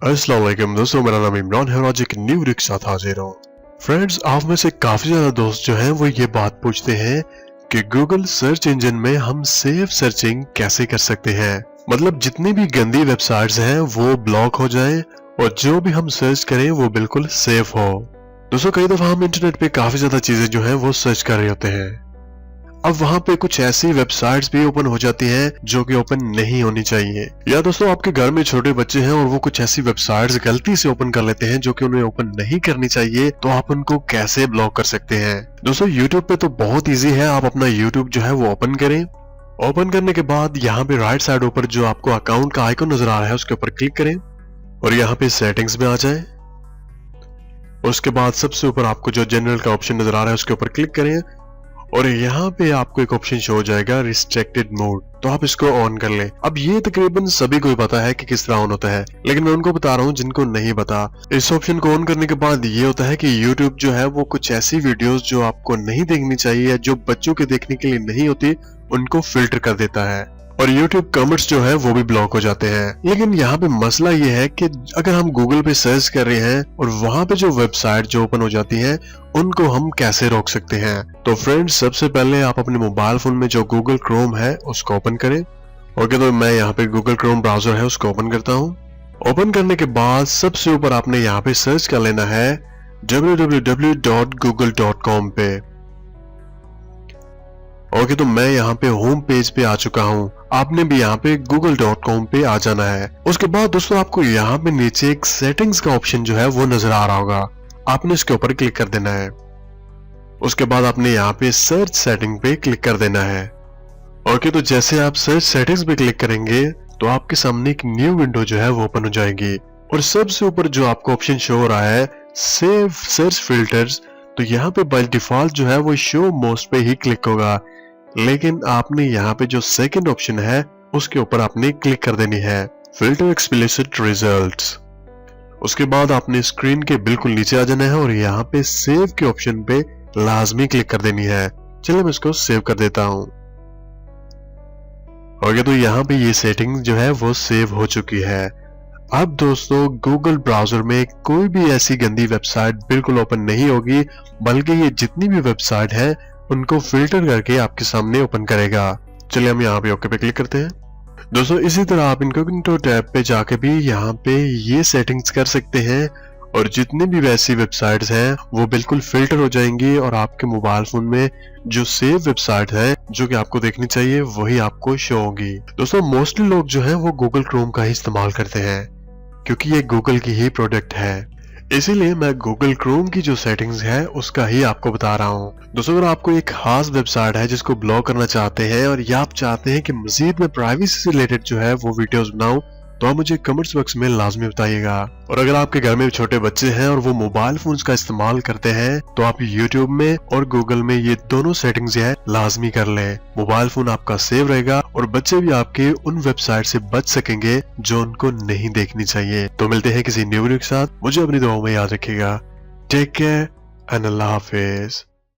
अस्सलाम वालेकुम दोस्तों, मेरा नाम इमरान है और आज एक न्यू वीडियो के साथ हाजिर हूँ। फ्रेंड्स, आप में से काफी ज्यादा दोस्त जो हैं वो ये बात पूछते हैं कि गूगल सर्च इंजन में हम सेफ सर्चिंग कैसे कर सकते हैं। मतलब जितनी भी गंदी वेबसाइट्स हैं वो ब्लॉक हो जाएं और जो भी हम सर्च करें वो बिल्कुल सेफ हो। दोस्तों, कई दफा हम इंटरनेट पे काफी ज्यादा चीजें जो हैं वो सर्च कर रहे होते हैं। अब वहां पे कुछ ऐसी वेबसाइट्स भी ओपन हो जाती हैं जो कि ओपन नहीं होनी चाहिए। या दोस्तों, आपके घर में छोटे बच्चे हैं और वो कुछ ऐसी वेबसाइट्स गलती से ओपन कर लेते हैं जो कि उन्हें ओपन नहीं करनी चाहिए, तो आप उनको कैसे ब्लॉक कर सकते हैं। दोस्तों, यूट्यूब पे तो बहुत ईजी है। आप अपना यूट्यूब जो है वो ओपन करें। ओपन करने के बाद यहाँ पे राइट साइड ऊपर जो आपको अकाउंट का आइकन नजर आ रहा है उसके ऊपर क्लिक करें और यहाँ पे सेटिंग्स में आ जाए। उसके बाद सबसे ऊपर आपको जो जनरल का ऑप्शन नजर आ रहा है उसके ऊपर क्लिक करें और यहाँ पे आपको एक ऑप्शन शो हो जाएगा रिस्ट्रिक्टेड मोड, तो आप इसको ऑन कर लें। अब ये तकरीबन सभी को पता है कि किस तरह ऑन होता है, लेकिन मैं उनको बता रहा हूँ जिनको नहीं पता। इस ऑप्शन को ऑन करने के बाद ये होता है कि YouTube जो है वो कुछ ऐसी वीडियोस जो आपको नहीं देखनी चाहिए या जो बच्चों के देखने के लिए नहीं होती उनको फिल्टर कर देता है और YouTube कमेंट्स जो है वो भी ब्लॉक हो जाते हैं। लेकिन यहाँ पे मसला ये है कि अगर हम गूगल पे सर्च कर रहे हैं और वहां पे जो वेबसाइट जो ओपन हो जाती है उनको हम कैसे रोक सकते हैं। तो फ्रेंड्स, सबसे पहले आप अपने मोबाइल फोन में जो गूगल क्रोम है उसको ओपन करें। ओके, तो मैं यहाँ पे गूगल क्रोम ब्राउजर है उसको ओपन करता हूँ। ओपन करने के बाद सबसे ऊपर आपने यहाँ पे सर्च कर लेना है www.google.com पे। ओके, तो मैं यहाँ पे होम पेज पे आ चुका हूँ। आपने भी यहाँ पे google.com पे आ जाना है। उसके बाद दोस्तों, आपको यहाँ पे नीचे एक सेटिंग्स का ऑप्शन जो है वो नजर आ रहा होगा। आपने इसके ऊपर क्लिक कर देना है। उसके बाद आपने यहाँ पे सर्च सेटिंग पे क्लिक कर देना है। ओके, तो जैसे आप सर्च सेटिंग्स पे क्लिक करेंगे तो आपके सामने एक न्यू विंडो जो है वो ओपन हो जाएगी और सबसे ऊपर जो आपको ऑप्शन शो हो रहा है सेव सर्च फिल्टर्स, तो यहाँ पे बाय डिफॉल्ट जो है वो शो मोस्ट पे ही क्लिक होगा। लेकिन आपने यहाँ पे जो सेकंड ऑप्शन है उसके ऊपर आपने क्लिक कर देनी है, फिल्टर एक्सप्लिसिट रिजल्ट्स। उसके बाद आपने स्क्रीन के बिल्कुल नीचे आ जाना है और यहाँ पे सेव के ऑप्शन पे लाजमी क्लिक कर देनी है। चलिए मैं इसको सेव कर देता हूँ। ओके, तो यहाँ पे ये सेटिंग जो है वो सेव हो चुकी है। अब दोस्तों, गूगल ब्राउजर में कोई भी ऐसी गंदी वेबसाइट बिल्कुल ओपन नहीं होगी, बल्कि ये जितनी भी वेबसाइट है उनको फिल्टर करके आपके सामने ओपन करेगा। चलिए हम यहाँ पे ओके पे क्लिक करते हैं। दोस्तों, इसी तरह आप इनकॉग्निटो टैब पे जाके भी यहाँ पे ये सेटिंग्स कर सकते हैं और जितनी भी वैसी वेबसाइट्स हैं वो बिल्कुल फिल्टर हो जाएंगी और आपके मोबाइल फोन में जो सेव वेबसाइट है जो कि आपको देखनी चाहिए वही आपको शो होगी। दोस्तों, मोस्टली लोग जो है वो गूगल क्रोम का ही इस्तेमाल करते हैं क्योंकि ये गूगल की ही प्रोडक्ट है, इसीलिए मैं गूगल क्रोम की जो सेटिंग्स है उसका ही आपको बता रहा हूँ। दोस्तों, अगर आपको एक खास वेबसाइट है जिसको ब्लॉक करना चाहते हैं और या आप चाहते हैं कि मजीद में प्राइवेसी से रिलेटेड जो है वो वीडियोस बनाऊं, तो आप मुझे कमेंट्स बॉक्स में लाजमी बताइएगा। और अगर आपके घर में छोटे बच्चे हैं और वो मोबाइल फोन्स का इस्तेमाल करते हैं तो आप यूट्यूब में और गूगल में ये दोनों सेटिंग्स है लाजमी कर लें। मोबाइल फोन आपका सेव रहेगा और बच्चे भी आपके उन वेबसाइट से बच सकेंगे जो उनको नहीं देखनी चाहिए। तो मिलते हैं किसी न्यू वीडियो के साथ। मुझे अपनी दुआओं में याद रखिएगा। टेक केयर एंड अल्लाह हाफिज।